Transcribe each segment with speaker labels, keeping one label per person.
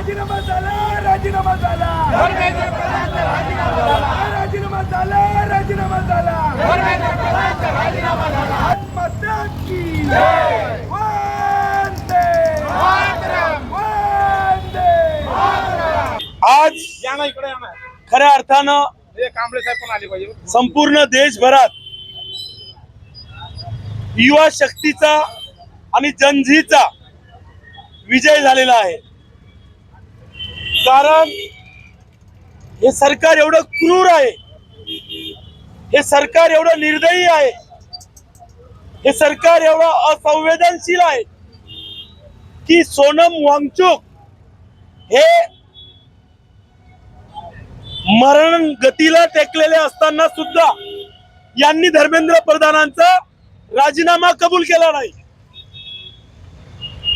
Speaker 1: राजीनामा झाला राजीनामा झाला
Speaker 2: धर्मेंद्र प्रधानचा राजीनामा झाला
Speaker 1: राजीनामा झाला राजीनामा झाला
Speaker 2: धर्मेंद्र प्रधानचा राजीनामा झाला
Speaker 1: आत्महत्या की
Speaker 2: जय
Speaker 1: वंदे
Speaker 2: मातरम
Speaker 1: वंदे
Speaker 3: आज
Speaker 2: या ना इकडे या ना
Speaker 3: खऱ्या अर्थानं
Speaker 2: हे कांबळे साहेब पण आले पाहिजे
Speaker 3: संपूर्ण देशभरात युवा शक्तीचा आणि जनजीचा विजय झालेला आहे। कारण हे सरकार एवढं क्रूर आहे, हे सरकार एवढं निर्दयी आहे, हे सरकार एवढं असंवेदनशील आहे की सोनम वांगचुक हे मरण गतीला टेकलेले असताना सुद्धा यांनी धर्मेंद्र प्रधानांचा राजीनामा कबूल केला नाही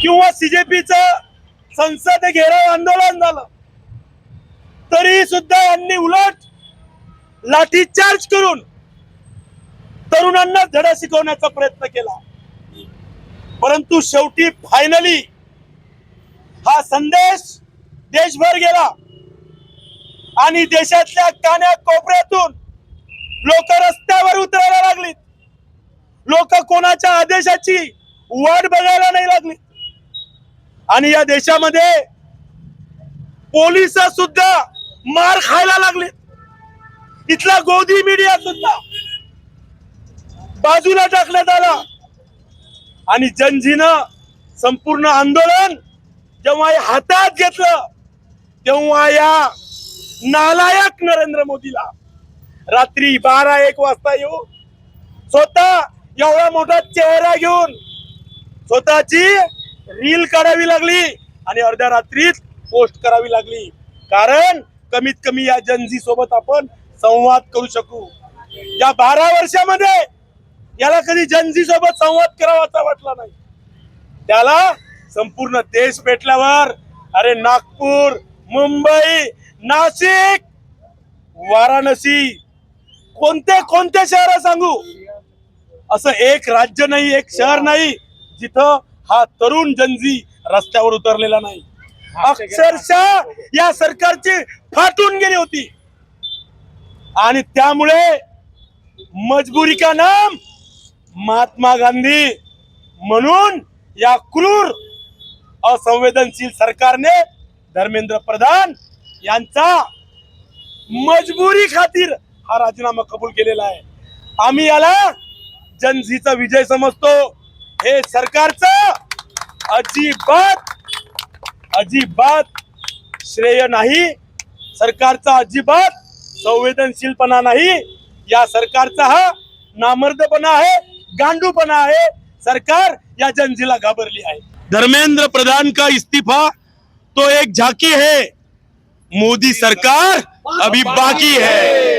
Speaker 3: किंवा सीजेपीचं संसद घेराव आंदोलन झालं तरी सुद्धा यांनी उलट लाठीचार्ज करून तरुणांना धडा शिकवण्याचा प्रयत्न केला। परंतु शेवटी फायनली हा संदेश देशभर गेला आणि देशातल्या कानाकोपऱ्यातून लोक रस्त्यावर उतरायला लागली, लोक कोणाच्या आदेशाची वाट बघायला नाही लागली आणि या देशामध्ये पोलिस सुद्धा मार खायला लागले। इथला गोदी मीडिया सुद्धा बाजूला टाकण्यात आला आणि जनजीनं संपूर्ण आंदोलन जेव्हा हातात घेतलं तेव्हा या नालायक नरेंद्र मोदीला रात्री 12-1 वाजता येऊ स्वतः एवढा मोठा चेहरा घेऊन स्वतःची रील काढावी लागली आणि अर्ध्या रात्रीत पोस्ट करावी लागली। कारण कमीत कमी या जनजी सोबत आपण संवाद करू शकू। या 12 वर्षामध्ये याला कधी जनजी सोबत संवाद करावाचा वाटला नाही। त्याला संपूर्ण देश पेटल्यावर अरे नागपूर, मुंबई, नाशिक, वाराणसी कोणते कोणते शहर सांगू, असं एक राज्य नाही, एक शहर नाही जिथं हा तरुण जनजी रस्त्यावर उतरलेला नाही। अक्षरशः या सरकारची फाटून गेली होती आणि त्यामुळे मजबुरी का नाम महात्मा गांधी म्हणून या क्रूर असंवेदनशील सरकारने धर्मेंद्र प्रधान यांचा मजबुरी खातीर हा राजीनामा कबूल केलेला आहे। आम्ही याला जनजीचा विजय समजतो। हे सरकारचं अजिबात श्रेय नाही, सरकारचा अजिबात संवेदनशीलपणा नाही, या सरकारचा हा नामर्दपणा आहे, गांडूपणा आहे। सरकार या जनजीला घाबरली आहे। धर्मेंद्र प्रधान का इस्तीफा तो एक झांकी है, मोदी सरकार अभी बाकी है।